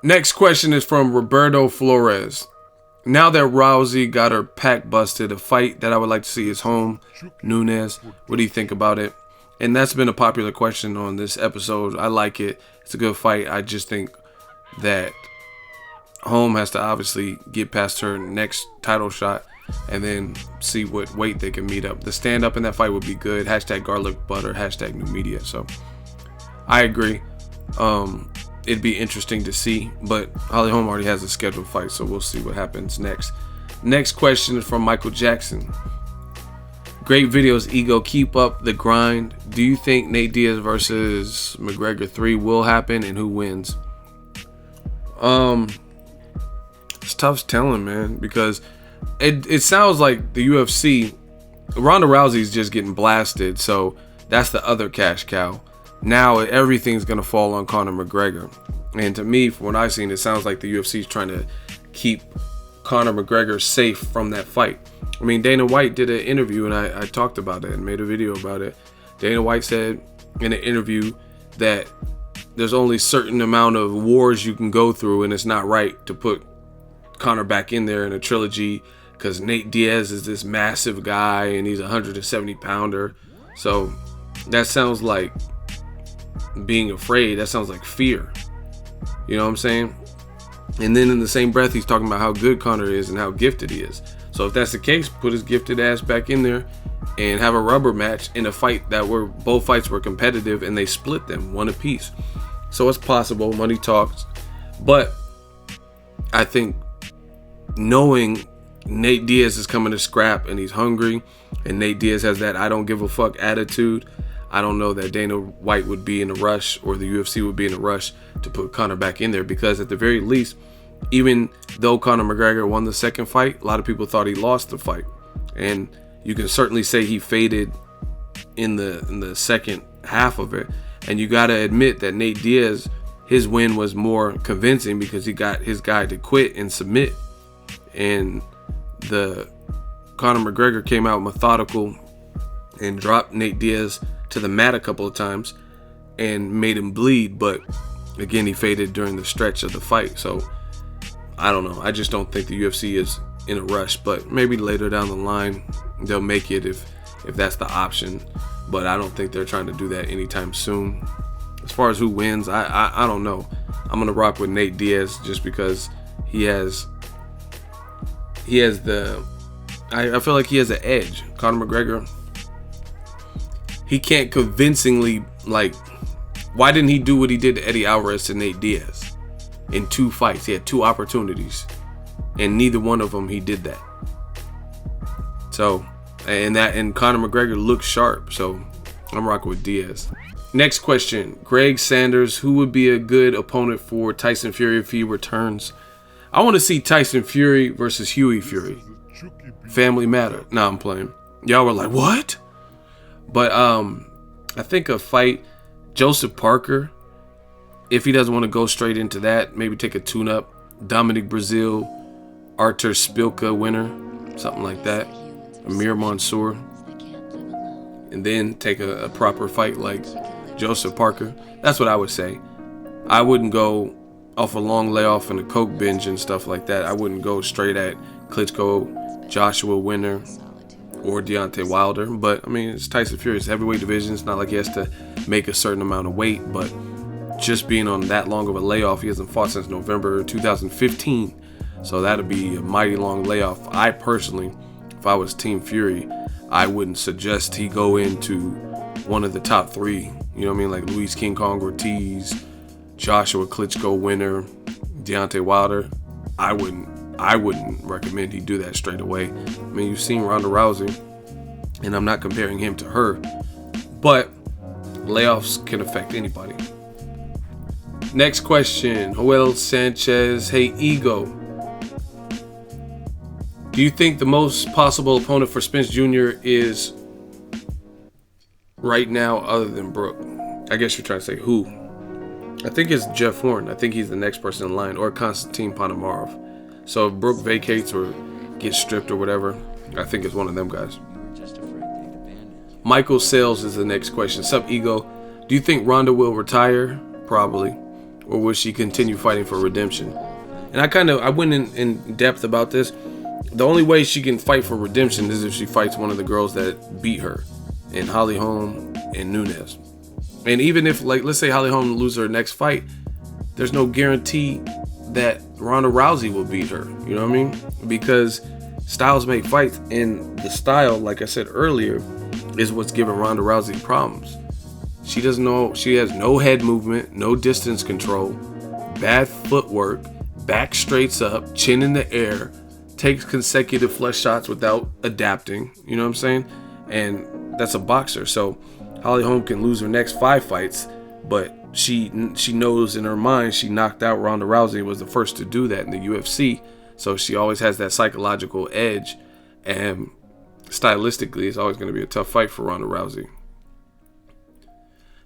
Next question is from Roberto Flores. Now that Rousey got her pack busted, a fight that I would like to see is HOLM, NUNES. What do you think about it? And that's been a popular question on this episode. I like it. It's a good fight. I just think that HOLM has to obviously get past her next title shot and then see what weight they can meet up. The stand up in that fight would be good. Hashtag garlic butter, hashtag new media. So I agree. It'd be interesting to see, but Holly Holm already has a scheduled fight, so we'll see what happens next. Next question is from Michael Jackson. Great videos, Ego. Keep up the grind. Do you think Nate Diaz versus McGregor 3 will happen, and who wins? It's tough telling, man, because it sounds like the UFC, Ronda Rousey's just getting blasted, so that's the other cash cow. Now everything's gonna fall on Conor McGregor, and to me, from what I've seen, it sounds like the UFC is trying to keep Conor McGregor safe from that fight. I mean, Dana White did an interview, and I talked about it and made a video about it. Dana White said in an interview that there's only a certain amount of wars you can go through, and it's not right to put Conor back in there in a trilogy because Nate Diaz is this massive guy and he's a 170 pounder. So that sounds like being afraid. That sounds like fear. You know what I'm saying? And then in the same breath, he's talking about how good Conor is and how gifted he is. So if that's the case, put his gifted ass back in there and have a rubber match in a fight that were both fights were competitive and they split them one apiece. So it's possible. Money talks. But I think knowing Nate Diaz is coming to scrap and he's hungry and Nate Diaz has that I don't give a fuck attitude, I don't know that Dana White would be in a rush or the UFC would be in a rush to put Conor back in there, because at the very least, even though Conor McGregor won the second fight, a lot of people thought he lost the fight, and you can certainly say he faded in the second half of it. And you got to admit that Nate Diaz, his win was more convincing because he got his guy to quit and submit, and the Conor McGregor came out methodical and dropped Nate Diaz to the mat a couple of times and made him bleed, but again, he faded during the stretch of the fight. So I don't know. I just don't think the UFC is in a rush, but maybe later down the line they'll make it if that's the option. But I don't think they're trying to do that anytime soon. As far as who wins, I don't know. I'm gonna rock with Nate Diaz just because he has the I feel like he has an edge. Conor McGregor, he can't convincingly, like, why didn't he do what he did to Eddie Alvarez to Nate Diaz? In 2 fights, he had 2 opportunities, and neither one of them he did that. So, and Conor McGregor looks sharp, so I'm rocking with Diaz. Next question, Greg Sanders, who would be a good opponent for Tyson Fury if he returns? I want to see Tyson Fury versus Huey Fury. Family matter. Nah, I'm playing. Y'all were like, what? But I think a fight, Joseph Parker, if he doesn't want to go straight into that, maybe take a tune-up. Dominic Brazil, Artur Spilka winner, something like that. Amir Mansour. And then take a proper fight like Joseph Parker. That's what I would say. I wouldn't go off a long layoff and a coke binge and stuff like that. I wouldn't go straight at Klitschko, Joshua winner, or Deontay Wilder. But I mean, it's Tyson Fury. It's heavyweight division. It's not like he has to make a certain amount of weight, but just being on that long of a layoff, he hasn't fought since November 2015. So that'd be a mighty long layoff. I personally, if I was Team Fury, I wouldn't suggest he go into one of the top 3. You know what I mean? Like Luis King Kong Ortiz, Joshua Klitschko winner, Deontay Wilder. I wouldn't recommend he do that straight away. I mean, you've seen Ronda Rousey, and I'm not comparing him to her, but layoffs can affect anybody. Next question, Joel Sanchez. Hey, Ego, do you think the most possible opponent for Spence Jr. is right now other than Brook? I guess you're trying to say who. I think it's Jeff Horn. I think he's the next person in line, or Konstantin Ponomarov. So if Brook vacates or gets stripped or whatever, I think it's one of them guys. Michael Sales is the next question. Sup, Ego? Do you think Ronda will retire? Probably. or will she continue fighting for redemption? And I went in depth about this. The only way she can fight for redemption is if she fights one of the girls that beat her, in Holly Holm and NUNES. And even if, like, let's say Holly Holm loses her next fight, there's no guarantee that Ronda Rousey will beat her. You know what I mean? Because styles make fights, and the style, like I said earlier, is what's giving Ronda Rousey problems. She doesn't know. She has no head movement, no distance control, bad footwork, back straights up, chin in the air, takes consecutive flush shots without adapting. You know what I'm saying? And that's a boxer. So Holly Holm can lose her next 5 fights, but she knows in her mind she knocked out Ronda Rousey, was the first to do that in the UFC. So she always has that psychological edge, and stylistically it's always going to be a tough fight for Ronda Rousey.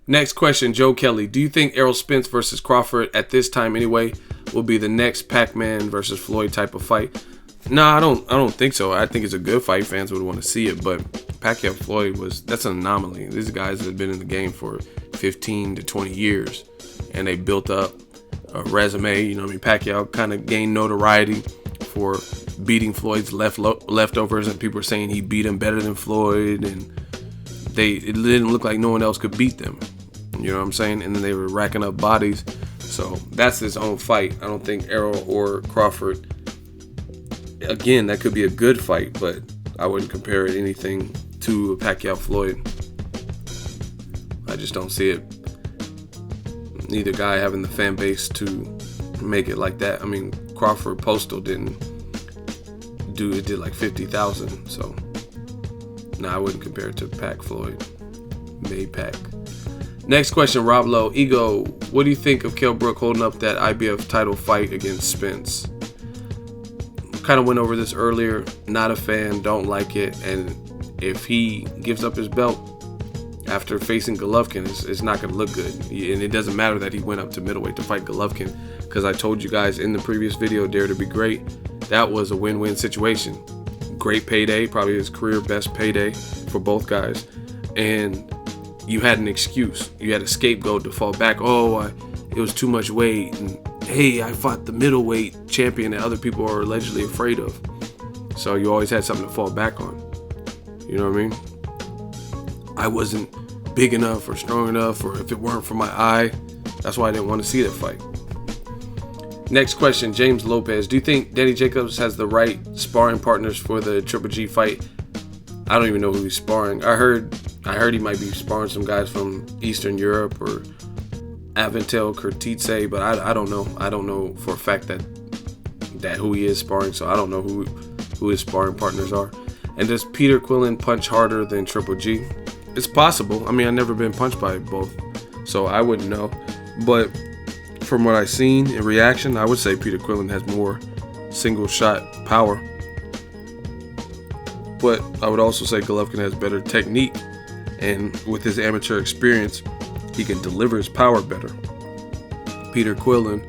Next question, Joe Kelly. Do you think Errol Spence versus Crawford at this time anyway will be the next Pac-Man versus Floyd type of fight? Nah, I don't think so. I think it's a good fight. Fans would want to see it, but Pacquiao Floyd that's an anomaly. These guys have been in the game for 15 to 20 years, and they built up a resume. You know what I mean? Pacquiao kind of gained notoriety for beating Floyd's leftovers, and people were saying he beat him better than Floyd, and it didn't look like no one else could beat them. You know what I'm saying? And then they were racking up bodies. So that's his own fight. I don't think Errol or Crawford, again, that could be a good fight, but I wouldn't compare it anything to Pacquiao Floyd. I just don't see it. Neither guy having the fan base to make it like that. I mean, Crawford Postal did like 50,000. So I wouldn't compare it to Pac Floyd. Pac. Next question, Rob Lowe. Ego, what do you think of Kell Brook holding up that IBF title fight against Spence? Kind of went over this earlier. Not a fan, don't like it. And if he gives up his belt after facing Golovkin, it's not going to look good. And it doesn't matter that he went up to middleweight to fight Golovkin, because I told you guys in the previous video, Dare to Be Great, that was a win-win situation. Great payday, probably his career best payday for both guys. And you had an excuse. You had a scapegoat to fall back. It was too much weight. And hey, I fought the middleweight champion that other people are allegedly afraid of. So you always had something to fall back on. You know what I mean? I wasn't big enough or strong enough, or if it weren't for my eye, that's why I didn't want to see that fight. Next question, James Lopez. Do you think Danny Jacobs has the right sparring partners for the Triple G fight? I don't even know who he's sparring. I heard he might be sparring some guys from Eastern Europe or Aventel Kurtitse, but I don't know. I don't know for a fact that who he is sparring, so I don't know who his sparring partners are. And does Peter Quillin punch harder than Triple G? It's possible. I mean, I've never been punched by both, so I wouldn't know. But from what I've seen in reaction, I would say Peter Quillin has more single shot power. But I would also say Golovkin has better technique, and with his amateur experience, he can deliver his power better. Peter Quillin,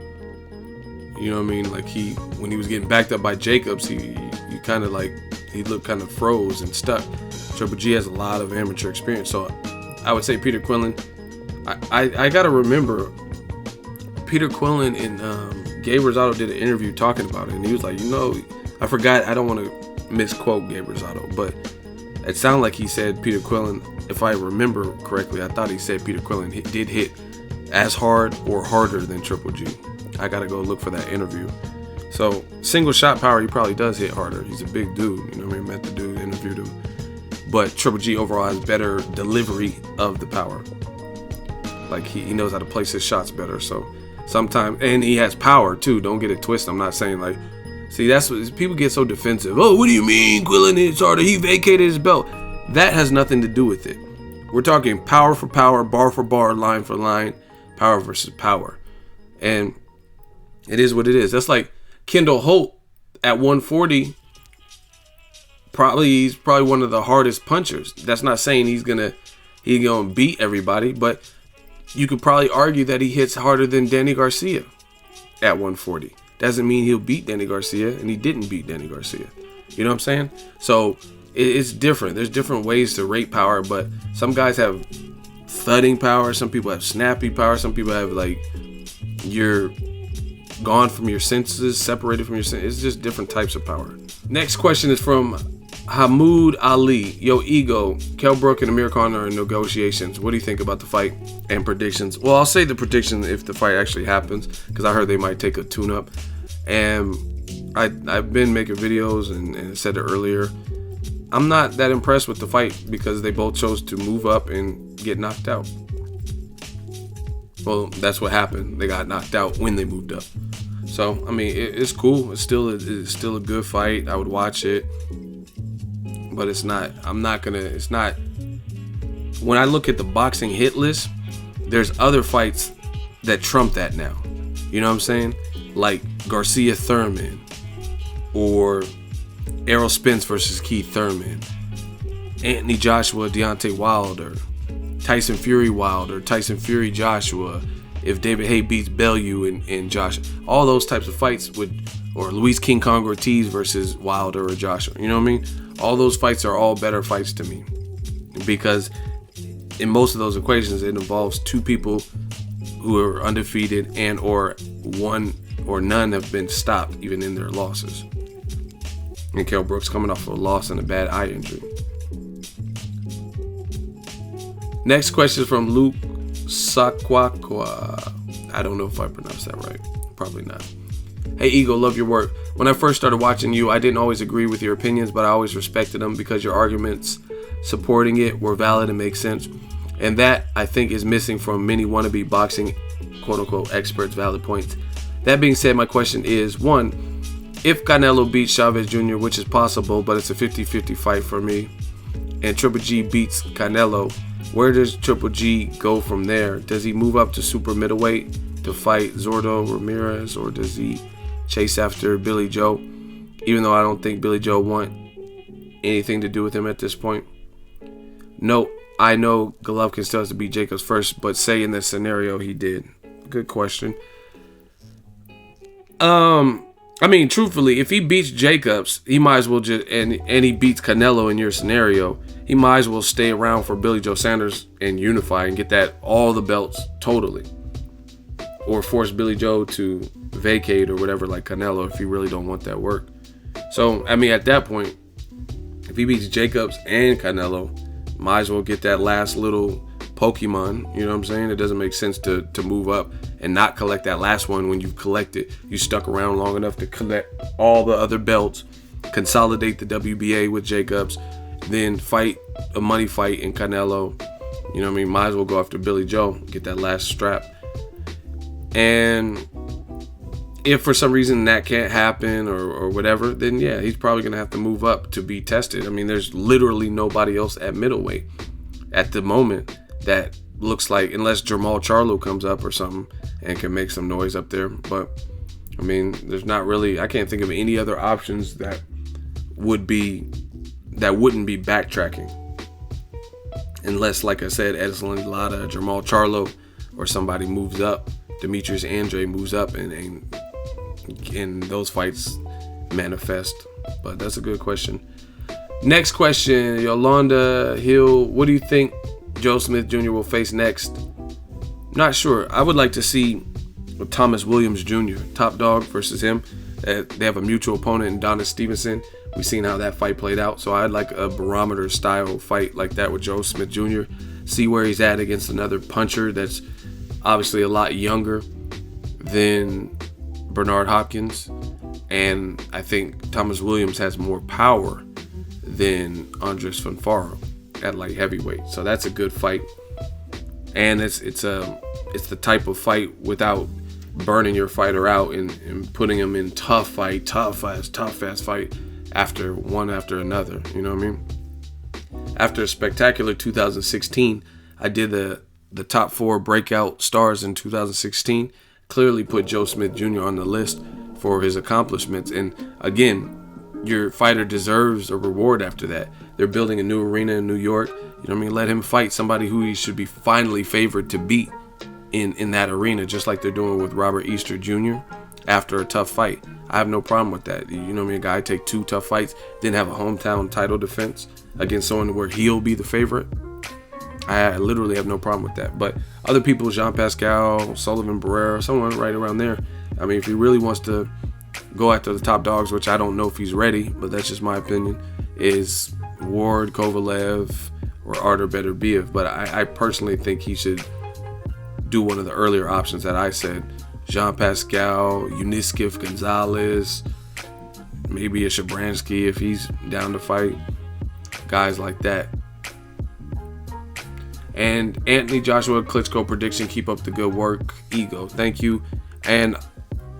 you know what I mean? Like when he was getting backed up by Jacobs, he kind of like, he looked kind of froze and stuck. Triple G has a lot of amateur experience, so I would say Peter Quillin. I gotta remember, Peter Quillin and Gabe Rosado did an interview talking about it, and he was like, I forgot, I don't want to misquote Gabe Rosado, but it sounded like he said Peter Quillin, if I remember correctly, I thought he said Peter Quillin did hit as hard or harder than Triple G. I gotta go look for that interview. So single shot power, he probably does hit harder. He's a big dude, you know what I mean? Met the dude, interviewed him. But Triple G overall has better delivery of the power. Like he knows how to place his shots better. So sometimes, and he has power too. Don't get it twisted. I'm not saying like, see, that's what people get so defensive. Oh, what do you mean Quillin is harder? He vacated his belt. That has nothing to do with it. We're talking power for power, bar for bar, line for line, power versus power. And it is what it is. That's like Kendall Holt at 140. He's probably one of the hardest punchers. That's not saying he's gonna beat everybody, but you could probably argue that he hits harder than Danny Garcia at 140. Doesn't mean he'll beat Danny Garcia, and he didn't beat Danny Garcia. You know what I'm saying? So it's different. There's different ways to rate power, but some guys have thudding power. Some people have snappy power. Some people have like you're gone from your senses, separated from your senses. It's just different types of power. Next question is from Hamoud Ali. Yo, Ego, Kell Brook and Amir Khan are in negotiations. What do you think about the fight and predictions? Well, I'll say the prediction if the fight actually happens, because I heard they might take a tune-up. And I've been making videos and said it earlier. I'm not that impressed with the fight because they both chose to move up and get knocked out. Well, that's what happened. They got knocked out when they moved up. So, I mean, it's cool. It's still a good fight. I would watch it. But it's not, when I look at the boxing hit list, there's other fights that trump that now. You know what I'm saying? Like Garcia Thurman or Errol Spence versus Keith Thurman, Anthony Joshua, Deontay Wilder, Tyson Fury Wilder, Tyson Fury Joshua, if David Haye beats Bellew and Josh, all those types of fights or Luis King Kong Ortiz versus Wilder or Joshua, you know what I mean? All those fights are all better fights to me because in most of those equations, it involves two people who are undefeated and or one or none have been stopped even in their losses. And Kell Brook's coming off of a loss and a bad eye injury. Next question is from Luke Sakwakwa. I don't know if I pronounced that right. Probably not. Hey Ego, love your work. When I first started watching you, I didn't always agree with your opinions, but I always respected them because your arguments supporting it were valid and make sense. And that, I think, is missing from many wannabe boxing quote-unquote experts' valid points. That being said, my question is, 1, if Canelo beats Chavez Jr., which is possible, but it's a 50-50 fight for me, and Triple G beats Canelo, where does Triple G go from there? Does he move up to super middleweight to fight Zordo Ramirez, or does he chase after Billy Joe? Even though I don't think Billy Joe want anything to do with him at this point. No, I know Golovkin still has to beat Jacobs first, but say in this scenario he did. Good question. I mean, truthfully, if he beats Jacobs, he might as well just, and he beats Canelo in your scenario, he might as well stay around for Billy Joe Sanders and unify and get that all the belts totally. Or force Billy Joe to vacate or whatever like Canelo if you really don't want that work. So, I mean, at that point, if he beats Jacobs and Canelo, might as well get that last little Pokemon, you know what I'm saying? It doesn't make sense to move up and not collect that last one when you've collected. You stuck around long enough to collect all the other belts, consolidate the WBA with Jacobs, then fight a money fight in Canelo. You know what I mean? Might as well go after Billy Joe, get that last strap. And if for some reason that can't happen or whatever, then yeah, he's probably going to have to move up to be tested. I mean, there's literally nobody else at middleweight at the moment that looks like, unless Jermall Charlo comes up or something and can make some noise up there. But I mean, there's not really, I can't think of any other options that wouldn't be backtracking. Unless, like I said, Edson Lara, Jermall Charlo, or somebody moves up, Demetrius Andre moves up and those fights manifest. But that's a good question. Next question, Yolanda Hill, what do you think Joe Smith Jr. will face next? Not sure. I would like to see Thomas Williams Jr., top dog, versus him. They have a mutual opponent in Adonis Stevenson. We've seen how that fight played out. So I'd like a barometer style fight like that with Joe Smith Jr. See where he's at against another puncher that's obviously a lot younger than Bernard Hopkins. And I think Thomas Williams has more power than Andres Fanfaro at light heavyweight. So that's a good fight. And it's the type of fight without burning your fighter out and putting him in tough ass fight after one after another. You know what I mean? After a spectacular 2016, I did the top 4 breakout stars in 2016. Clearly put Joe Smith Jr. on the list for his accomplishments. And again, your fighter deserves a reward after that. They're building a new arena in New York. You know what I mean? Let him fight somebody who he should be finally favored to beat in that arena, just like they're doing with Robert Easter Jr. after a tough fight. I have no problem with that. You know what I mean? A guy take 2 tough fights, then have a hometown title defense against someone where he'll be the favorite. I literally have no problem with that. But other people, Jean Pascal, Sullivan Barrera, someone right around there. I mean, if he really wants to go after the top dogs, which I don't know if he's ready, but that's just my opinion, is Ward, Kovalev, or Artur Beterbiev. But I personally think he should do one of the earlier options that I said. Jean Pascal, Uniskif Gonzalez, maybe a Shabransky if he's down to fight. Guys like that. And Anthony Joshua Klitschko prediction, keep up the good work. Ego, thank you. And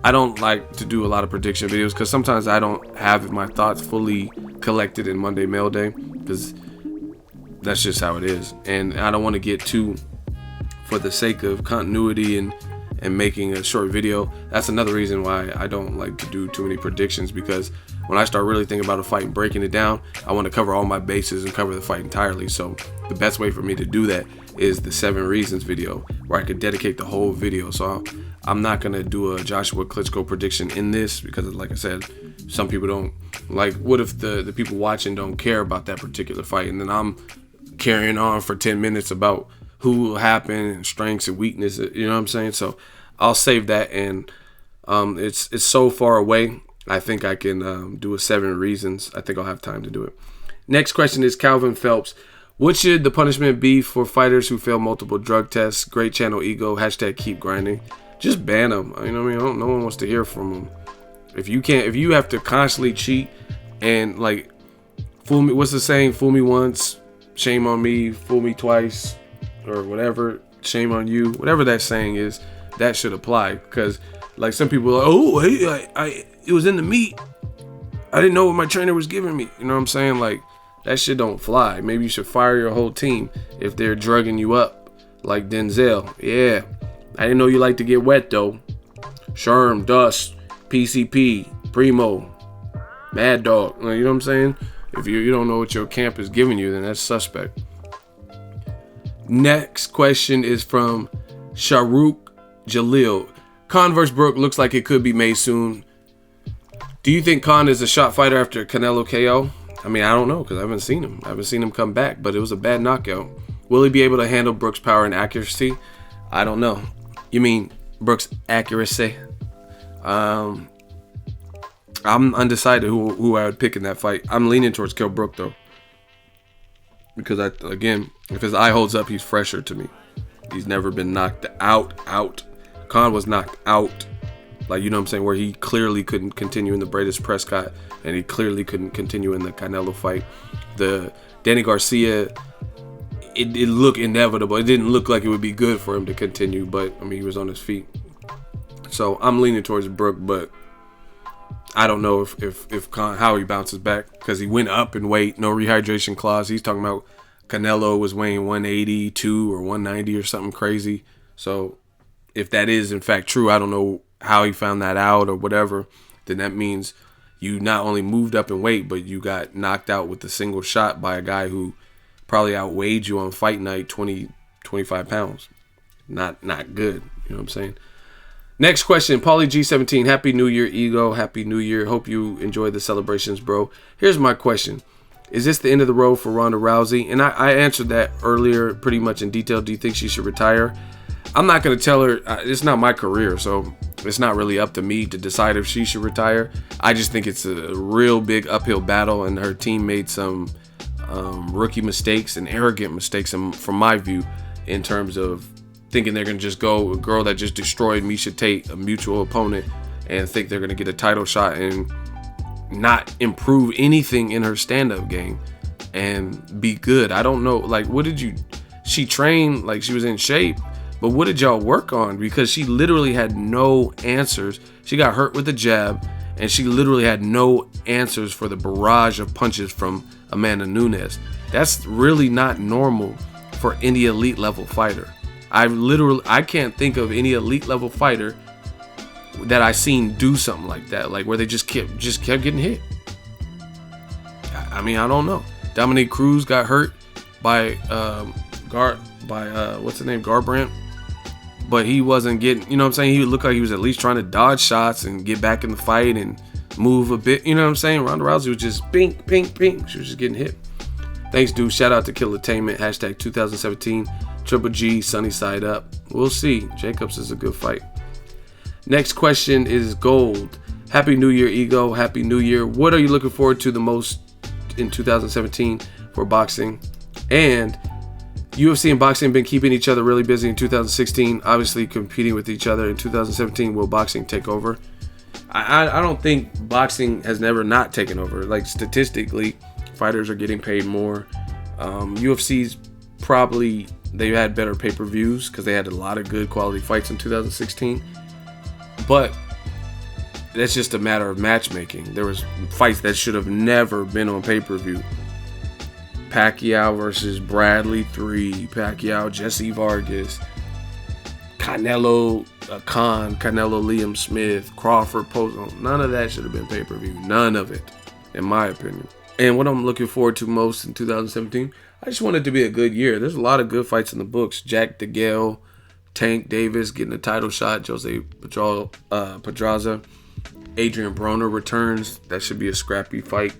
I don't like to do a lot of prediction videos because sometimes I don't have my thoughts fully collected in Monday Mail Day, because that's just how it is. And I don't want to get too, for the sake of continuity and making a short video. That's another reason why I don't like to do too many predictions, because when I start really thinking about a fight and breaking it down, I want to cover all my bases and cover the fight entirely. So the best way for me to do that is the 7 reasons video, where I could dedicate the whole video. So I'm not going to do a Joshua Klitschko prediction in this, because like I said, some people don't like, what if the people watching don't care about that particular fight, and then I'm carrying on for 10 minutes about who will happen and strengths and weaknesses, you know what I'm saying? So I'll save that. And it's so far away, I think I can do a 7 reasons. I think I'll have time to do it. Next question is Calvin Phelps. What should the punishment be for fighters who fail multiple drug tests? Great channel, Ego. Hashtag keep grinding. Just ban them. You know what I mean? No one wants to hear from them. If you have to constantly cheat and like fool me, what's the saying? Fool me once, shame on me. Fool me twice, or whatever. Shame on you. Whatever that saying is, that should apply. Because like some people are like, oh, hey, it was in the meat. I didn't know what my trainer was giving me. You know what I'm saying? Like, that shit don't fly. Maybe you should fire your whole team if they're drugging you up, like Denzel. Yeah, I didn't know you like to get wet though. Sherm, Dust, PCP, Primo, Mad Dog. You know what I'm saying? If you don't know what your camp is giving you, then that's suspect. Next question is from Shahrukh Jalil. Khan vs. Brook looks like it could be made soon. Do you think Khan is a shot fighter after Canelo KO? I mean, I don't know, because I haven't seen him. I haven't seen him come back, but it was a bad knockout. Will he be able to handle Brook's power and accuracy? I don't know. You mean Brook's accuracy? I'm undecided who I would pick in that fight. I'm leaning towards Kell Brook, though. Because, again, if his eye holds up, he's fresher to me. He's never been knocked out. Khan was knocked out. Like, you know what I'm saying? Where he clearly couldn't continue in the Bradis Prescott, and he clearly couldn't continue in the Canelo fight. The Danny Garcia, it looked inevitable. It didn't look like it would be good for him to continue, but, I mean, he was on his feet. So, I'm leaning towards Brook, but I don't know if Khan, how he bounces back, because he went up in weight, no rehydration clause. He's talking about Canelo was weighing 182 or 190 or something crazy. So, if that is, in fact, true, I don't know how he found that out or whatever, then that means you not only moved up in weight, but you got knocked out with a single shot by a guy who probably outweighed you on fight night 25 pounds. Not good. You know what I'm saying? Next question, Paulie G17. Happy New Year, Ego. Happy New Year. Hope you enjoy the celebrations, bro. Here's my question. Is this the end of the road for Ronda Rousey? And I answered that earlier pretty much in detail. Do you think she should retire? I'm not going to tell her. It's not my career, so it's not really up to me to decide if she should retire. I just think it's a real big uphill battle, and her team made some rookie mistakes and arrogant mistakes, from my view, in terms of thinking they're going to just go, a girl that just destroyed Miesha Tate, a mutual opponent, and think they're going to get a title shot and not improve anything in her stand-up game and be good. I don't know. Like, she trained like she was in shape. But what did y'all work on? Because she literally had no answers. She got hurt with the jab, and she literally had no answers for the barrage of punches from Amanda Nunes. That's really not normal for any elite level fighter. I can't think of any elite level fighter that I seen do something like that, like where they just kept getting hit. I mean, I don't know. Dominique Cruz got hurt by what's the name, Garbrandt. But he wasn't getting, you know what I'm saying? He looked like he was at least trying to dodge shots and get back in the fight and move a bit. You know what I'm saying? Ronda Rousey was just ping, ping, ping. She was just getting hit. Thanks, dude. Shout out to Killitainment. Hashtag 2017. Triple G, sunny side up. We'll see. Jacobs is a good fight. Next question is Gold. Happy New Year, Ego. Happy New Year. What are you looking forward to the most in 2017 for boxing? And UFC and boxing have been keeping each other really busy in 2016, obviously competing with each other. In 2017, will boxing take over? I don't think boxing has never not taken over. Like, statistically, fighters are getting paid more. UFC's probably, they had better pay-per-views because they had a lot of good quality fights in 2016. But that's just a matter of matchmaking. There was fights that should have never been on pay-per-view. Pacquiao versus Bradley 3, Pacquiao, Jesse Vargas, Canelo, Canelo, Liam Smith, Crawford, Pozo. None of that should have been pay-per-view. None of it, in my opinion. And what I'm looking forward to most in 2017, I just want it to be a good year. There's a lot of good fights in the books. Jack DeGale, Tank Davis getting a title shot. Jose Pedraza. Adrian Broner returns. That should be a scrappy fight.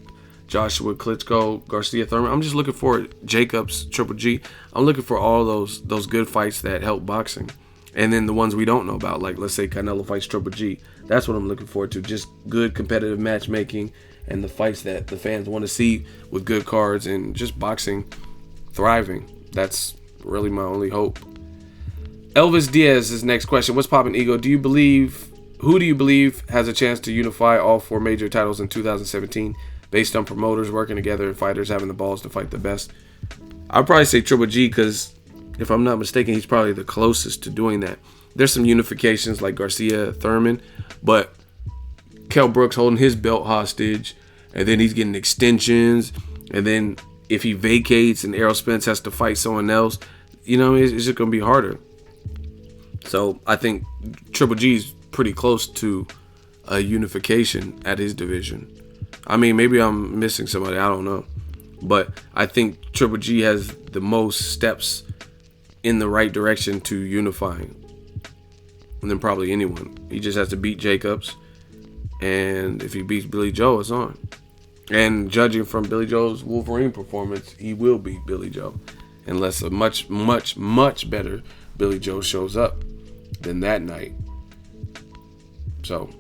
Joshua Klitschko, Garcia Thurman. I'm just looking for Jacobs, Triple G. I'm looking for all those good fights that help boxing. And then the ones we don't know about, like let's say Canelo fights Triple G. That's what I'm looking forward to. Just good competitive matchmaking and the fights that the fans want to see with good cards and just boxing thriving. That's really my only hope. Elvis Diaz's next question. What's poppin', Ego? Who do you believe has a chance to unify all 4 major titles in 2017 based on promoters working together and fighters having the balls to fight the best? I'd probably say Triple G because if I'm not mistaken, he's probably the closest to doing that. There's some unifications like Garcia Thurman, but Kell Brooks holding his belt hostage, and then he's getting extensions, and then if he vacates and Errol Spence has to fight someone else, you know, it's just going to be harder. So I think Triple G's pretty close to a unification at his division. I mean, maybe I'm missing somebody, I don't know. But I think Triple G has the most steps in the right direction to unifying than probably anyone. He just has to beat Jacobs, and if he beats Billy Joe, it's on. And judging from Billy Joe's Wolverine performance, he will beat Billy Joe, unless a much, much, much better Billy Joe shows up than that night. So,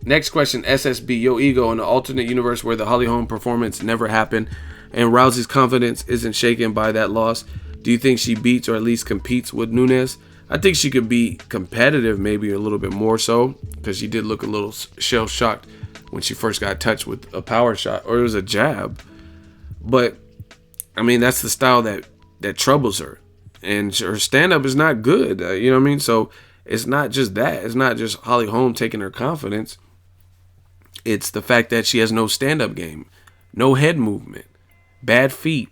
next question, SSB. Yo, Ego, in an alternate universe where the Holly Holm performance never happened and Rousey's confidence isn't shaken by that loss, do you think she beats or at least competes with Nunes? I think she could be competitive, maybe a little bit more so, because she did look a little shell-shocked when she first got touched with a power shot, or it was a jab. But, I mean, that's the style that troubles her. And her stand-up is not good, you know what I mean? So, it's not just that. It's not just Holly Holm taking her confidence. It's the fact that she has no stand-up game, no head movement, bad feet,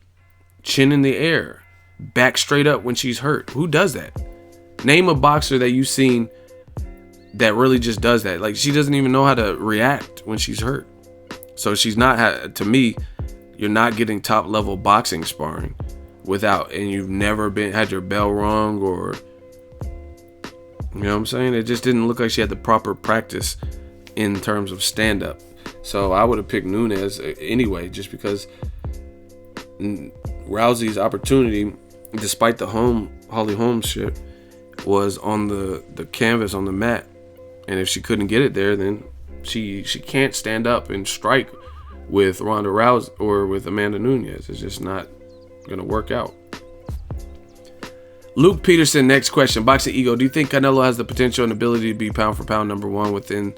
chin in the air, back straight up when she's hurt. Who does that? Name a boxer that you've seen that really just does that. Like, she doesn't even know how to react when she's hurt. So she's not, to me, you're not getting top level boxing sparring without, and you've never had your bell rung, or, you know what I'm saying? It just didn't look like she had the proper practice in terms of stand up. So I would have picked Nunes anyway, just because Rousey's opportunity, despite the Holly Holm shit, was on the canvas, on the mat. And if she couldn't get it there, then she can't stand up and strike with Ronda Rousey or with Amanda Nunes. It's just not gonna work out. Luke Peterson, next question. Boxing Ego, do you think Canelo has the potential and ability to be pound for pound #1 within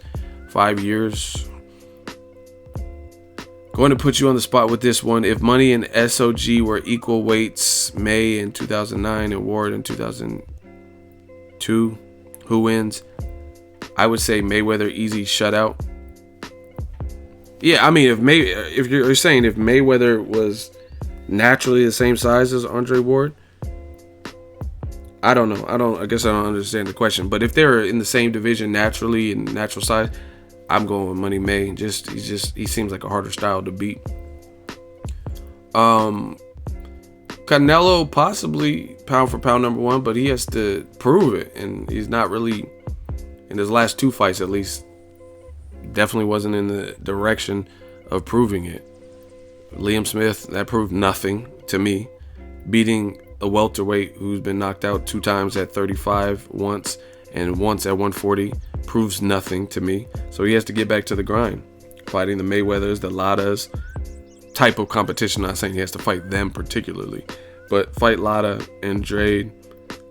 5 years? Going to put you on the spot with this one. If Money and SOG were equal weights, May in 2009 and Ward in 2002, who wins? I would say Mayweather, easy shutout. Yeah, I mean, if you're saying if Mayweather was naturally the same size as Andre Ward, I don't know. I guess I don't understand the question. But if they're in the same division naturally and natural size, I'm going with Money May. He seems like a harder style to beat. Canelo possibly pound for pound #1, but he has to prove it, and he's not really, in his last 2 fights at least, definitely wasn't in the direction of proving it. Liam Smith, that proved nothing to me. Beating a welterweight who's been knocked out 2 times at 35 once and once at 140 proves nothing to me. So he has to get back to the grind. Fighting the Mayweathers, the Ladas, type of competition. Not saying he has to fight them particularly, but fight Lada, Andrade,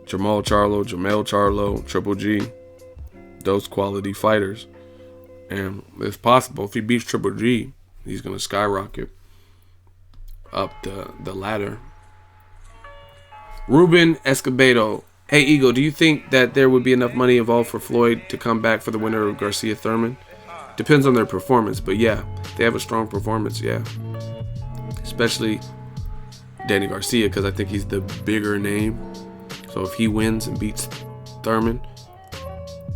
Jamel Charlo, Triple G, those quality fighters. And it's possible if he beats Triple G, he's going to skyrocket up the ladder. Ruben Escobedo. Hey, Ego, do you think that there would be enough money involved for Floyd to come back for the winner of Garcia Thurman? Depends on their performance, but yeah, they have a strong performance, yeah. Especially Danny Garcia, because I think he's the bigger name. So if he wins and beats Thurman,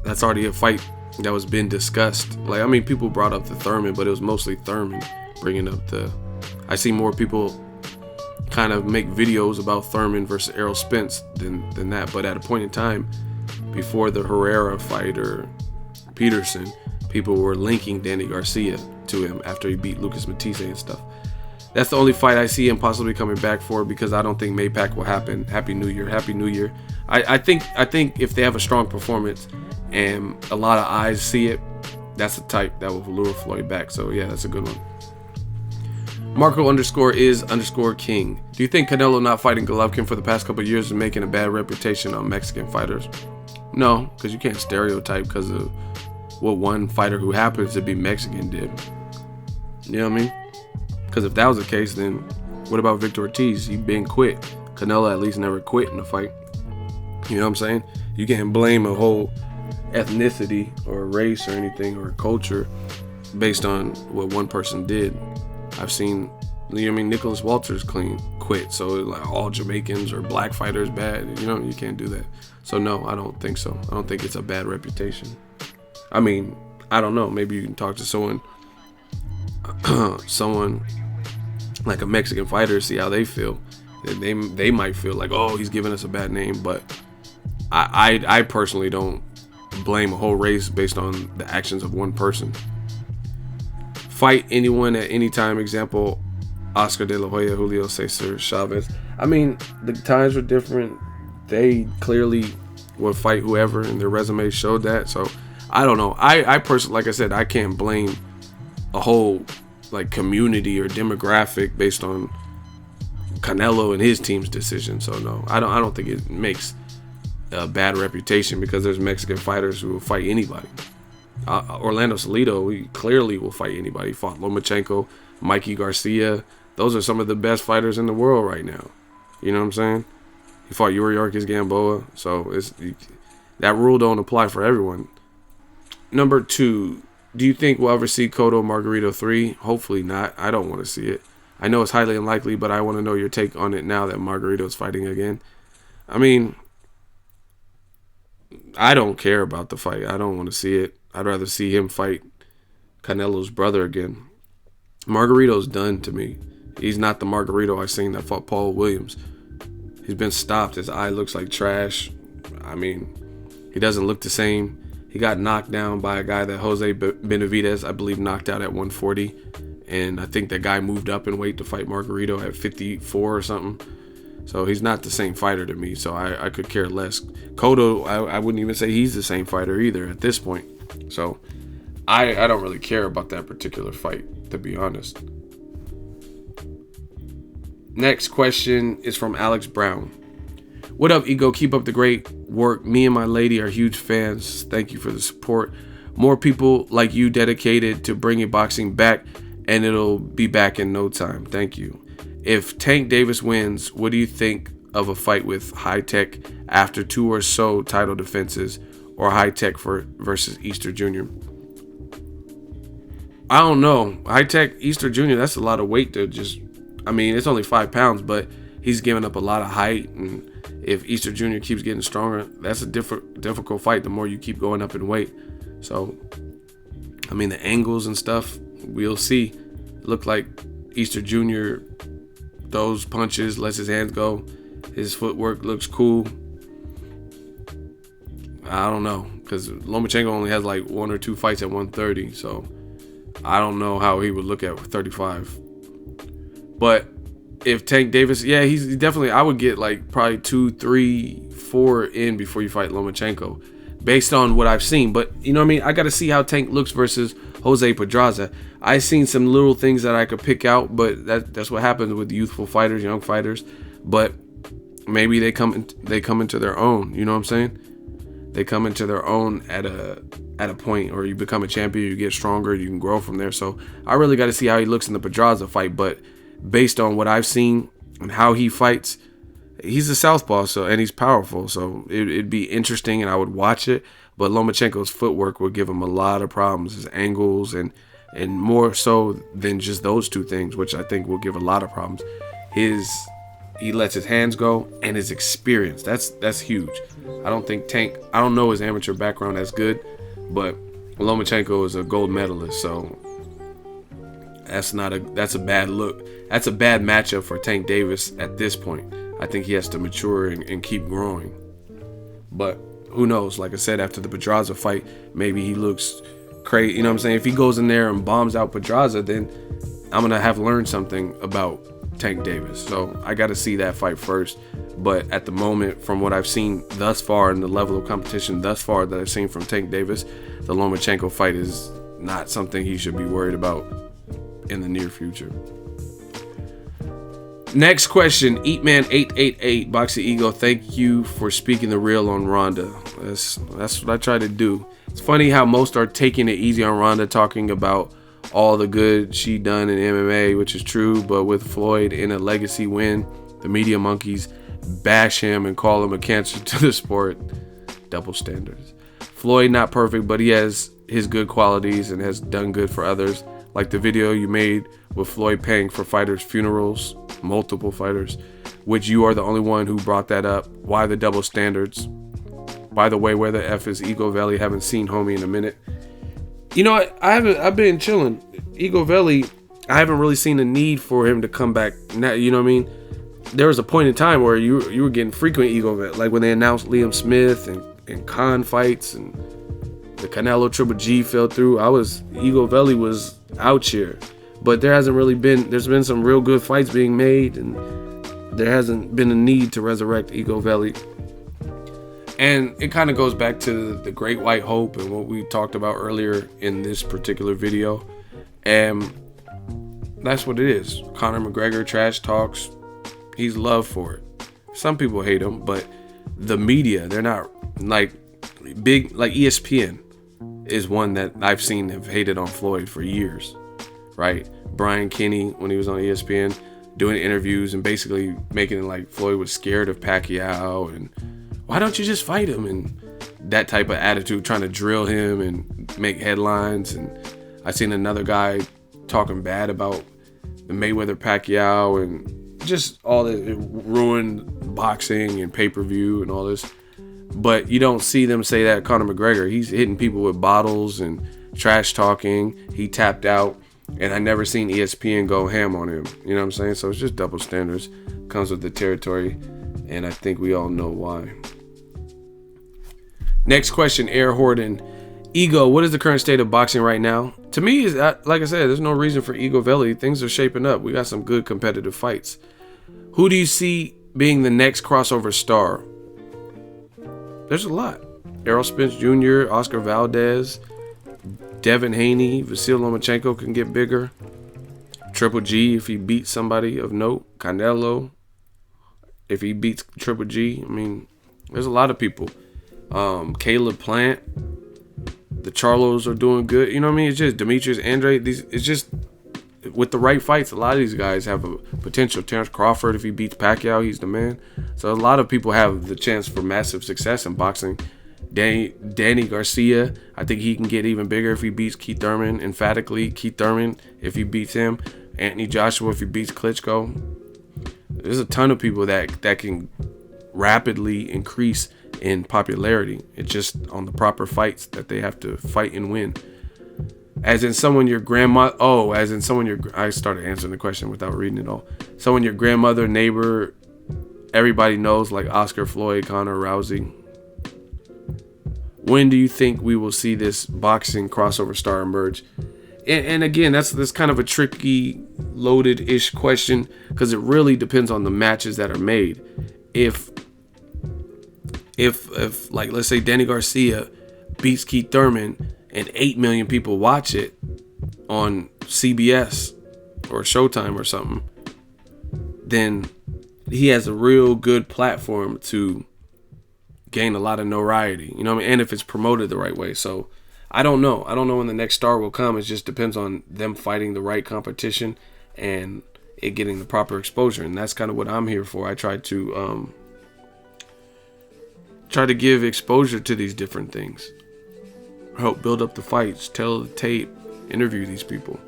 that's already a fight that was been discussed. Like, I mean, people brought up the Thurman, but it was mostly Thurman bringing up the... I see more people kind of make videos about Thurman versus Errol Spence than that. But at a point in time, before the Herrera fight or Peterson, people were linking Danny Garcia to him after he beat Lucas Matisse and stuff. That's the only fight I see him possibly coming back for, because I don't think Maypac will happen. Happy New Year. Happy New Year. I think if they have a strong performance and a lot of eyes see it, that's the type that will lure Floyd back. So yeah, that's a good one. Marco_is_king. Do you think Canelo not fighting Golovkin for the past couple of years is making a bad reputation on Mexican fighters? No, because you can't stereotype because of what one fighter who happens to be Mexican did. You know what I mean? Because if that was the case, then what about Victor Ortiz? He been quit. Canelo at least never quit in a fight. You know what I'm saying? You can't blame a whole ethnicity or a race or anything or a culture based on what one person did. I've seen, you know what I mean, Nicholas Walters quit. So like all Jamaicans or black fighters bad. You know, you can't do that. So no, I don't think so. I don't think it's a bad reputation. I mean, I don't know. Maybe you can talk to someone like a Mexican fighter, see how they feel. They might feel like, oh, he's giving us a bad name, but I personally don't blame a whole race based on the actions of one person. Fight anyone at any time, example Oscar De La Hoya, Julio Cesar Chavez. I mean, the times were different. They clearly would fight whoever, and their resume showed that. So I don't know. I personally, like I said, I can't blame a whole like community or demographic based on Canelo and his team's decision. So no, I don't think it makes a bad reputation because there's Mexican fighters who will fight anybody. Orlando Salido, he clearly will fight anybody. He fought Lomachenko, Mikey Garcia. Those are some of the best fighters in the world right now. You know what I'm saying? He fought Yuriorkis Gamboa. So that rule don't apply for everyone. Number 2, do you think we'll ever see Cotto Margarito 3? Hopefully not. I don't want to see it. I know it's highly unlikely, but I want to know your take on it now that Margarito's fighting again. I mean, I don't care about the fight. I don't want to see it. I'd rather see him fight Canelo's brother again. Margarito's done to me. He's not the Margarito I seen that fought Paul Williams. He's been stopped. His eye looks like trash. I mean, he doesn't look the same. He got knocked down by a guy that Jose Benavidez, I believe, knocked out at 140. And I think that guy moved up in weight to fight Margarito at 54 or something. So he's not the same fighter to me. So I could care less. Cotto, I wouldn't even say he's the same fighter either at this point. So I don't really care about that particular fight, to be honest. Next question is from Alex Brown. What up, Ego? Keep up the great work. Me and my lady are huge fans. Thank you for the support. More people like you dedicated to bringing boxing back, and it'll be back in no time. Thank you. If Tank Davis wins, what do you think of a fight with High Tech after 2 or so title defenses, or High Tech versus Easter Jr.? I don't know. High Tech, Easter Jr., that's a lot of weight to just... I mean, it's only 5 pounds, but he's giving up a lot of height, and if Easter Jr. keeps getting stronger, that's a difficult fight the more you keep going up in weight. So, I mean, the angles and stuff, we'll see. It looked like Easter Jr. throws punches, lets his hands go. His footwork looks cool. I don't know, because Lomachenko only has like 1 or 2 fights at 130, so I don't know how he would look at 35. But if Tank Davis, yeah, he's definitely, I would get like probably 2, 3, 4 in before you fight Lomachenko, based on what I've seen. But you know what I mean? I got to see how Tank looks versus Jose Pedraza. I've seen some little things that I could pick out, but that's what happens with youthful fighters, young fighters. But maybe they come into their own. You know what I'm saying? They come into their own at a point, or you become a champion, you get stronger, you can grow from there. So I really got to see how he looks in the Pedraza fight. But based on what I've seen and how he fights, he's a southpaw, and he's powerful. So it'd be interesting, and I would watch it. But Lomachenko's footwork would give him a lot of problems, his angles, and more so than just those two things, which I think will give a lot of problems. He lets his hands go, and his experience. That's huge. I don't think Tank, I don't know his amateur background as good, but Lomachenko is a gold medalist, so that's a bad look. That's a bad matchup for Tank Davis at this point. I think he has to mature and keep growing. But who knows? Like I said, after the Pedraza fight, maybe he looks crazy. You know what I'm saying? If he goes in there and bombs out Pedraza, then I'm going to have learned something about Tank Davis. So I got to see that fight first. But at the moment, from what I've seen thus far and the level of competition thus far that I've seen from Tank Davis, the Lomachenko fight is not something he should be worried about in the near future. Next question, Eatman888, Boxingego, thank you for speaking the real on Ronda. That's what I try to do. It's funny how most are taking it easy on Ronda, talking about all the good she done in MMA, which is true, but with Floyd in a legacy win, the media monkeys bash him and call him a cancer to the sport. Double standards. Floyd not perfect, but he has his good qualities and has done good for others, like the video you made with Floyd paying for fighters' funerals, multiple fighters, which you are the only one who brought that up. Why the double standards? By the way, where the F is Ego Valley? Haven't seen homie in a minute. You know, I've been chilling. Ego Valley, I haven't really seen a need for him to come back. Now, you know what I mean? There was a point in time where you were getting frequent Ego Valley, like when they announced Liam Smith and Khan fights, and the Canelo Triple G fell through. Ego Valley was out here, but there's been some real good fights being made, and there hasn't been a need to resurrect Ego Valley. And it kind of goes back to the Great White Hope and what we talked about earlier in this particular video. And that's what it is. Conor McGregor trash talks. He's loved for it. Some people hate him, but the media, they're not like big, like ESPN is one that I've seen have hated on Floyd for years, right? Brian Kenny, when he was on ESPN, doing interviews and basically making it like Floyd was scared of Pacquiao and why don't you just fight him, and that type of attitude, trying to drill him and make headlines. And I seen another guy talking bad about the Mayweather Pacquiao and just all that, it ruined boxing and pay-per-view and all this. But you don't see them say that Conor McGregor, he's hitting people with bottles and trash talking. He tapped out, and I never seen ESPN go ham on him. You know what I'm saying? So it's just double standards. Comes with the territory, and I think we all know why. Next question, Air Horton. Ego, what is the current state of boxing right now? To me, is like I said, there's no reason for Ego Valley. Things are shaping up. We got some good competitive fights. Who do you see being the next crossover star? There's a lot. Errol Spence Jr., Oscar Valdez, Devin Haney, Vasyl Lomachenko can get bigger. Triple G, if he beats somebody of note. Canelo, if he beats Triple G. I mean, there's a lot of people. Caleb Plant, the Charlos are doing good. You know what I mean? It's just Demetrius Andre. It's just with the right fights, a lot of these guys have a potential. Terrence Crawford, if he beats Pacquiao, he's the man. So a lot of people have the chance for massive success in boxing. Danny Garcia, I think he can get even bigger if he beats Keith Thurman. Emphatically, Keith Thurman, if he beats him. Anthony Joshua, if he beats Klitschko. There's a ton of people that can rapidly increase in popularity. It's just on the proper fights that they have to fight and win. As in someone your grandma. I started answering the question without reading it all. Someone your grandmother, neighbor, everybody knows, like Oscar, Floyd, Conor, Rousey. When do you think we will see this boxing crossover star emerge? And again, that's kind of a tricky, loaded-ish question, because it really depends on the matches that are made. If like, let's say Danny Garcia beats Keith Thurman and 8 million people watch it on CBS or Showtime or something, then he has a real good platform to gain a lot of notoriety, you know what I mean? And if it's promoted the right way. So I don't know when the next star will come. It just depends on them fighting the right competition and it getting the proper exposure. And that's kind of what I'm here for. I try to give exposure to these different things, help build up the fights, tell the tape, interview these people.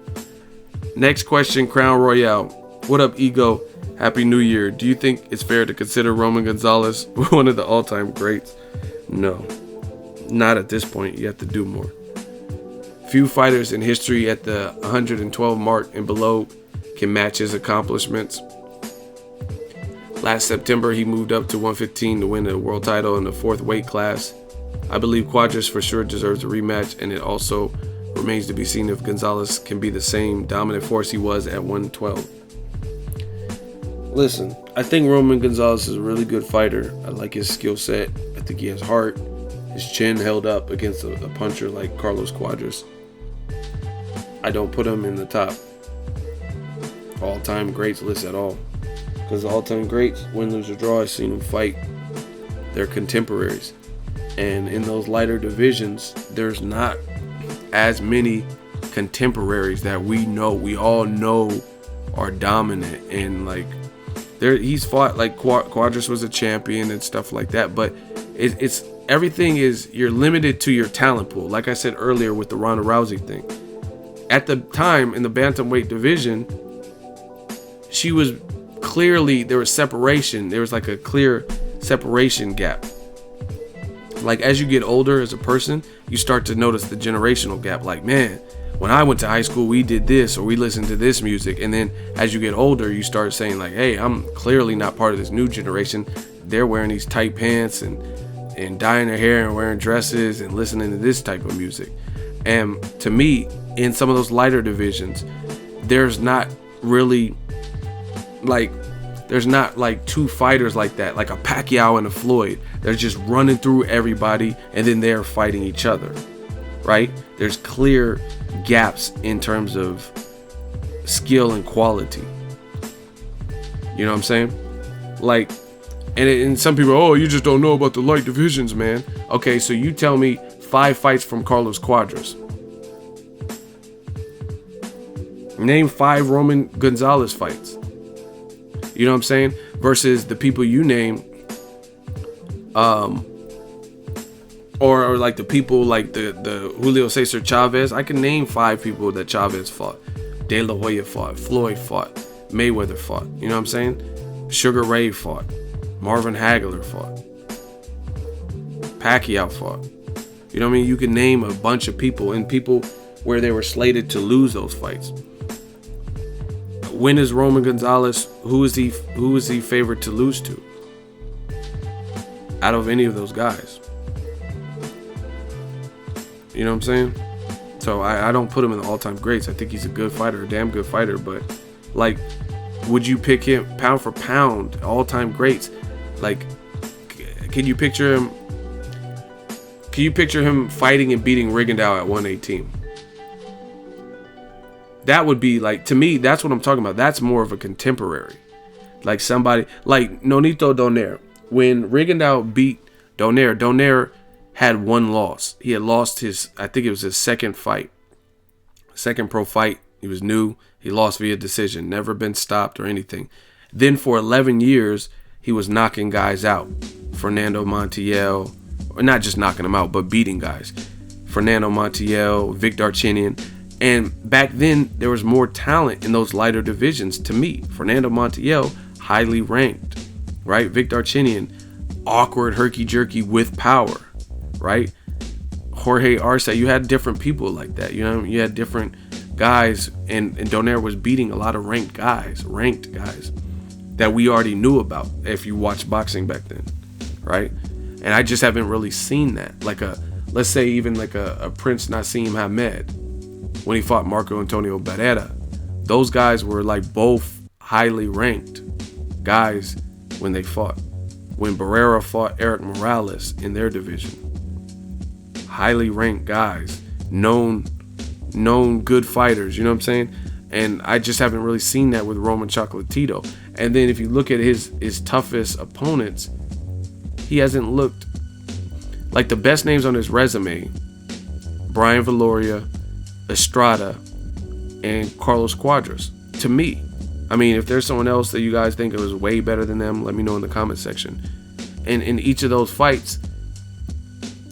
Next question, Crown Royale. What up, Ego? Happy New Year. Do you think it's fair to consider Roman Gonzalez one of the all-time greats? No, not at this point. You have to do more. Few fighters in history at the 112 mark and below can match his accomplishments. Last September, he moved up to 115 to win a world title in the 4th weight class. I believe Cuadras for sure deserves a rematch, and it also remains to be seen if Gonzalez can be the same dominant force he was at 112. Listen, I think Roman Gonzalez is a really good fighter. I like his skill set. I think he has heart. His chin held up against a puncher like Carlos Cuadras. I don't put him in the top all-time greats list at all. Because the all-time greats, win, lose, or draw, I've seen them fight their contemporaries. And in those lighter divisions, there's not as many contemporaries that we all know are dominant. And like, he's fought, like Cuadras was a champion and stuff like that. But it's everything is, you're limited to your talent pool. Like I said earlier with the Ronda Rousey thing. At the time in the bantamweight division, she was clearly, there was separation. There was like a clear separation gap. Like as you get older as a person, you start to notice the generational gap. Like, man, when I went to high school, we did this or we listened to this music. And then as you get older, you start saying like, hey, I'm clearly not part of this new generation. They're wearing these tight pants and dyeing their hair and wearing dresses and listening to this type of music. And to me, in some of those lighter divisions, there's not two fighters like that, like a Pacquiao and a Floyd. They're just running through everybody and then they're fighting each other, right? There's clear gaps in terms of skill and quality. You know what I'm saying? Like, and some people, oh, you just don't know about the light divisions, man. Okay, so you tell me 5 fights from Carlos Cuadras. Name 5 Roman Gonzalez fights. You know what I'm saying? Versus the people you name, or like the people like the Julio Cesar Chavez. I can name 5 people that Chavez fought. De La Hoya fought. Floyd fought. Mayweather fought. You know what I'm saying? Sugar Ray fought. Marvin Hagler fought. Pacquiao fought. You know what I mean? You can name a bunch of people, and people where they were slated to lose those fights. When is Roman Gonzalez, who is he favored to lose to out of any of those guys? You know what I'm saying? So I don't put him in the all-time greats. I think he's a good fighter, a damn good fighter. But like, would you pick him pound for pound, all-time greats? Like, can you picture him? Can you picture him fighting and beating Rigondeaux at 118? That would be like, to me, that's what I'm talking about. That's more of a contemporary. Like somebody like Nonito Donaire. When Rigondeaux beat Donaire had 1 loss. He had lost his, I think it was his second fight. Second pro fight. He was new. He lost via decision. Never been stopped or anything. Then for 11 years, he was knocking guys out. Fernando Montiel, or not just knocking them out, but beating guys. Fernando Montiel, Vic Darchinyan. And back then, there was more talent in those lighter divisions to me. Fernando Montiel, highly ranked, right? Vic Darchinyan, awkward, herky-jerky with power, right? Jorge Arce, you had different people like that. You know, you had different guys, and Donaire was beating a lot of ranked guys that we already knew about if you watched boxing back then, right? And I just haven't really seen that. Like let's say even like a Prince Nassim Hamed. when he fought Marco Antonio Barrera. Those guys were like both highly ranked guys when they fought. When Barrera fought Eric Morales in their division, highly ranked guys, known good fighters, you know what I'm saying? And I just haven't really seen that with Roman Chocolatito. And then if you look at his toughest opponents, he hasn't looked like the best names on his resume: Brian Viloria, Estrada, and Carlos Cuadras. To me, I mean, if there's someone else that you guys think was way better than them, let me know in the comment section. And in each of those fights,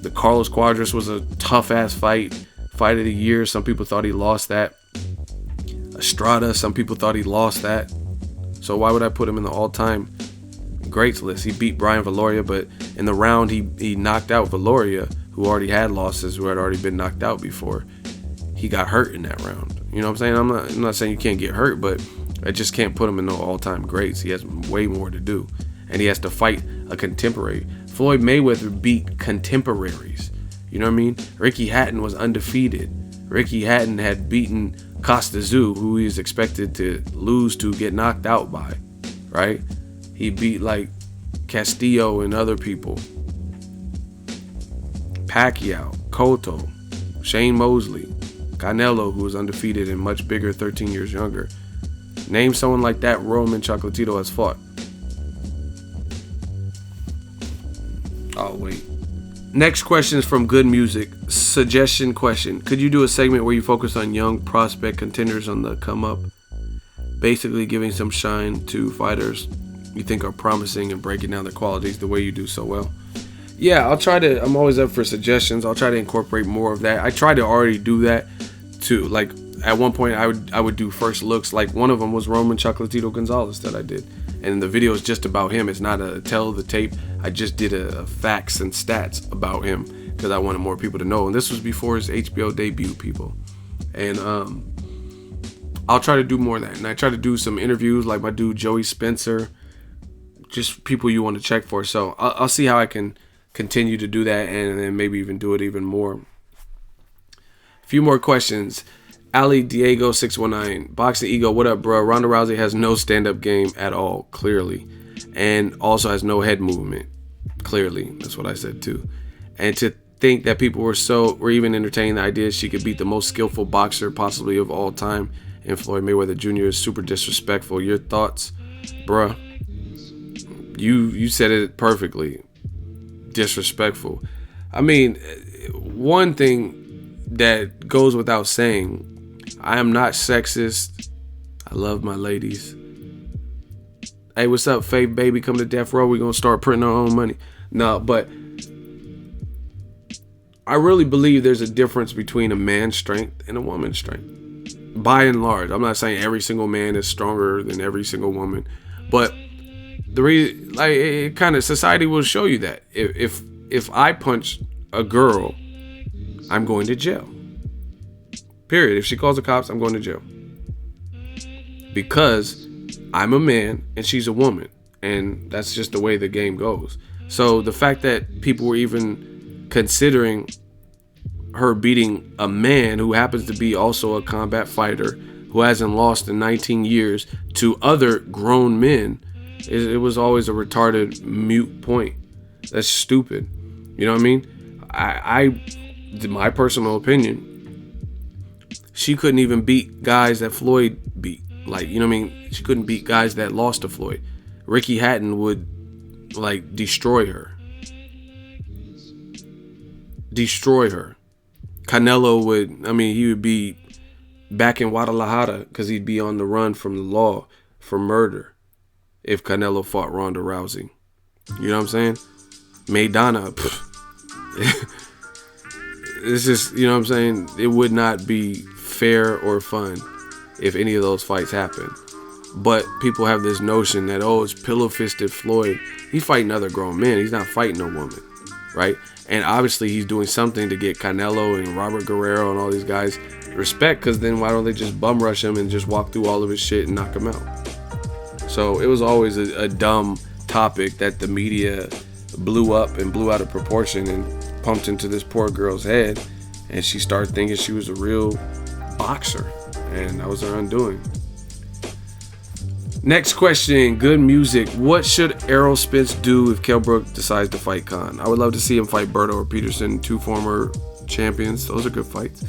the Carlos Cuadras was a tough-ass fight of the year. Some people thought he lost that. Estrada, some people thought he lost that. So why would I put him in the all-time greats list? He beat Brian Viloria, but in the round he knocked out Viloria, who already had losses, who had already been knocked out before. He got hurt in that round. You know what I'm saying? I'm not saying you can't get hurt, but I just can't put him in the all-time greats. He has way more to do, and he has to fight a contemporary. Floyd Mayweather beat contemporaries. You know what I mean? Ricky Hatton was undefeated. Ricky Hatton had beaten Costa Tszyu, who he is expected to lose to, get knocked out by, right? He beat like Castillo and other people. Pacquiao, Cotto, Shane Mosley, Canelo, who was undefeated and much bigger, 13 years younger. Name someone like that Roman Chocolatito has fought. Oh, wait. Next question is from Good Music. Suggestion question. Could you do a segment where you focus on young prospect contenders on the come up? Basically giving some shine to fighters you think are promising and breaking down their qualities the way you do so well. Yeah, I'll try to. I'm always up for suggestions. I'll try to incorporate more of that. I try to already do that too. Like at one point I would do first looks. Like one of them was Roman Chocolatito Gonzalez that I did. And the video is just about him. It's not a tell of the tape. I just did a facts and stats about him because I wanted more people to know. And this was before his HBO debut, people. And I'll try to do more of that. And I try to do some interviews like my dude Joey Spencer. Just people you want to check for. So I'll see how I can continue to do that and then maybe even do it even more. A few more questions. Ali Diego 619, Boxingego, what up, bro? Ronda Rousey has no stand-up game at all, clearly, and also has no head movement, clearly. That's what I said too. And to think that people were even entertaining the idea she could beat the most skillful boxer possibly of all time in Floyd Mayweather Jr. is super disrespectful. Your thoughts, bruh? You said it perfectly. Disrespectful. I mean, one thing that goes without saying, I am not sexist. I love my ladies. Hey, what's up, Faith baby? Come to Death Row. We're going to start printing our own money. No, but I really believe there's a difference between a man's strength and a woman's strength. By and large. I'm not saying every single man is stronger than every single woman. But the reason, like, it kind of, society will show you that. If I punch a girl, I'm going to jail. Period. If she calls the cops, I'm going to jail. Because I'm a man and she's a woman. And that's just the way the game goes. So the fact that people were even considering her beating a man who happens to be also a combat fighter, who hasn't lost in 19 years, to other grown men, it was always a retarded, mute point. That's stupid. You know what I mean? My personal opinion, she couldn't even beat guys that Floyd beat. Like, you know what I mean? She couldn't beat guys that lost to Floyd. Ricky Hatton would, like, destroy her. Canelo would, I mean, he would be back in Guadalajara because he'd be on the run from the law for murder if Canelo fought Ronda Rousey. You know what I'm saying? Maidana. It's just, you know what I'm saying? It would not be fair or fun if any of those fights happen. But people have this notion that, oh, it's pillow-fisted Floyd. He's fighting other grown men. He's not fighting a woman, right? And obviously he's doing something to get Canelo and Robert Guerrero and all these guys respect, because then why don't they just bum rush him and just walk through all of his shit and knock him out? So it was always a dumb topic that the media blew up and blew out of proportion and pumped into this poor girl's head, and she started thinking she was a real boxer, and that was her undoing. Next question, good music. What should Errol Spence do if Kell Brook decides to fight Khan? I would love to see him fight Berto or Peterson, 2 former champions. Those are good fights.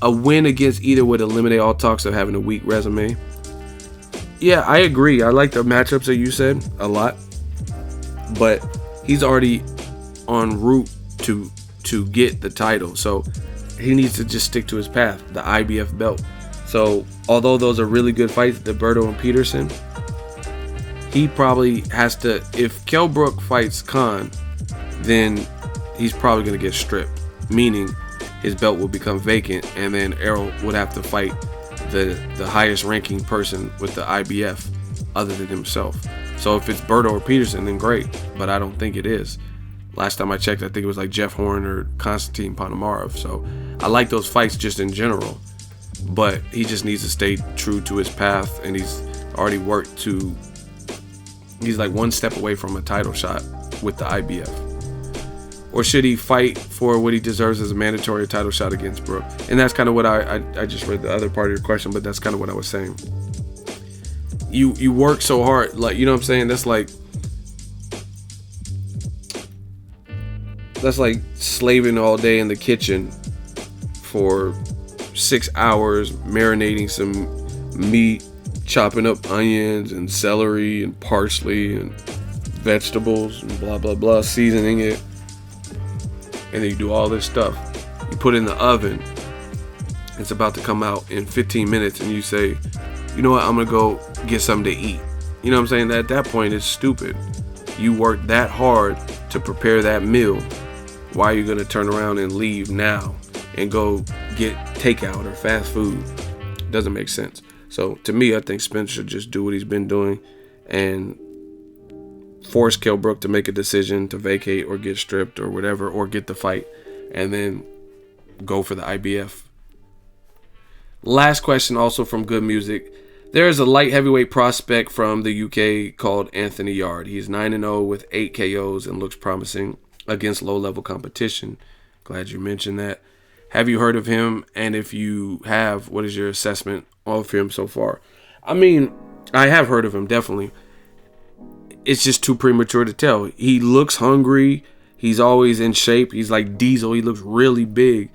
A win against either would eliminate all talks of having a weak resume. Yeah, I agree. I like the matchups that you said a lot, but he's already en route to get the title, so he needs to just stick to his path, the IBF belt. So although those are really good fights, the Berto and Peterson, he probably has to, if Kell Brook fights Khan, then he's probably going to get stripped, meaning his belt will become vacant, and then Errol would have to fight the highest ranking person with the IBF other than himself. So if it's Berto or Peterson, then great, but I don't think it is. Last time I checked, I think it was like Jeff Horn or Konstantin Ponomarev. So I like those fights just in general, but he just needs to stay true to his path, and he's already worked to, he's like 1 step away from a title shot with the IBF. Or should he fight for what he deserves as a mandatory title shot against Brook? And that's kind of what I just read the other part of your question, but that's kind of what I was saying. You work so hard, like, you know what I'm saying? That's like slaving all day in the kitchen for 6 hours, marinating some meat, chopping up onions and celery and parsley and vegetables and blah blah blah, seasoning it, and then you do all this stuff. You put it in the oven. It's about to come out in 15 minutes, and you say, you know what, I'm gonna go get something to eat. You know what I'm saying? At that point, it's stupid. You worked that hard to prepare that meal. Why are you gonna turn around and leave now and go get takeout or fast food? Doesn't make sense. So to me, I think Spence should just do what he's been doing and force Kell Brook to make a decision to vacate or get stripped or whatever, or get the fight, and then go for the IBF. Last question, also from Good Music. There is a light heavyweight prospect from the UK called Anthony Yarde. He is 9-0 with 8 KOs and looks promising against low-level competition. Glad you mentioned that. Have you heard of him? And if you have, what is your assessment of him so far? I mean, I have heard of him, definitely. It's just too premature to tell. He looks hungry. He's always in shape. He's like Diesel. He looks really big.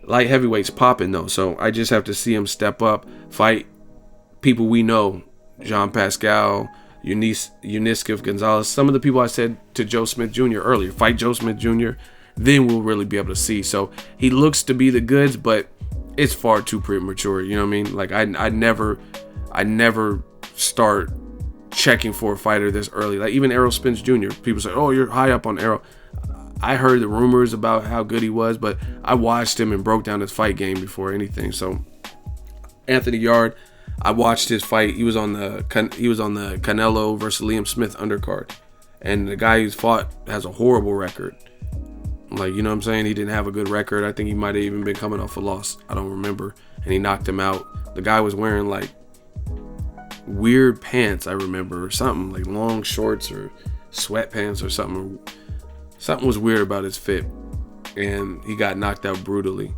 Light heavyweight's popping, though. So I just have to see him step up, fight people we know. Jean Pascal, Yuniskev Gonzalez, some of the people I said to Joe Smith Jr. earlier, fight Joe Smith Jr., then we'll really be able to see. So he looks to be the goods, but it's far too premature. You know what I mean? Like I never start checking for a fighter this early. Like even Errol Spence Jr. People say, "Oh, you're high up on Errol." I heard the rumors about how good he was, but I watched him and broke down his fight game before anything. So Anthony Yarde, I watched his fight. He was on the Canelo versus Liam Smith undercard, and the guy he's fought has a horrible record. Like, you know what I'm saying? He didn't have a good record. I think he might have even been coming off a loss. I don't remember. And he knocked him out. The guy was wearing like weird pants, I remember, or something, like long shorts or sweatpants or something. Something was weird about his fit. And he got knocked out brutally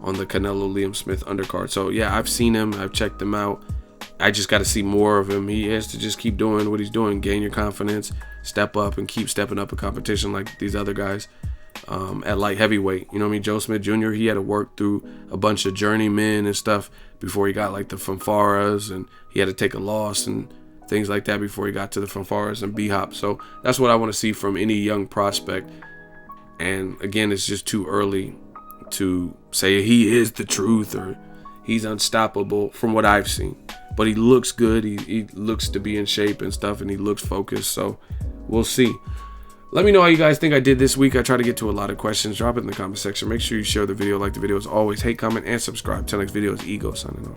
on the Canelo Liam Smith undercard. So yeah, I've seen him. I've checked him out. I just got to see more of him. He has to just keep doing what he's doing. Gain your confidence. Step up and keep stepping up in competition like these other guys. At light heavyweight, you know what I mean? Joe Smith Jr., he had to work through a bunch of journeymen and stuff before he got like the fanfaras, and he had to take a loss and things like that before he got to the fanfaras and B-hop. So that's what I want to see from any young prospect. And again, it's just too early to say he is the truth or he's unstoppable from what I've seen. But he looks good. He looks to be in shape and stuff, and he looks focused. So we'll see. Let me know how you guys think I did this week. I try to get to a lot of questions. Drop it in the comment section. Make sure you share the video, like the video as always. Hate, comment, and subscribe. Till next video, is Ego signing off.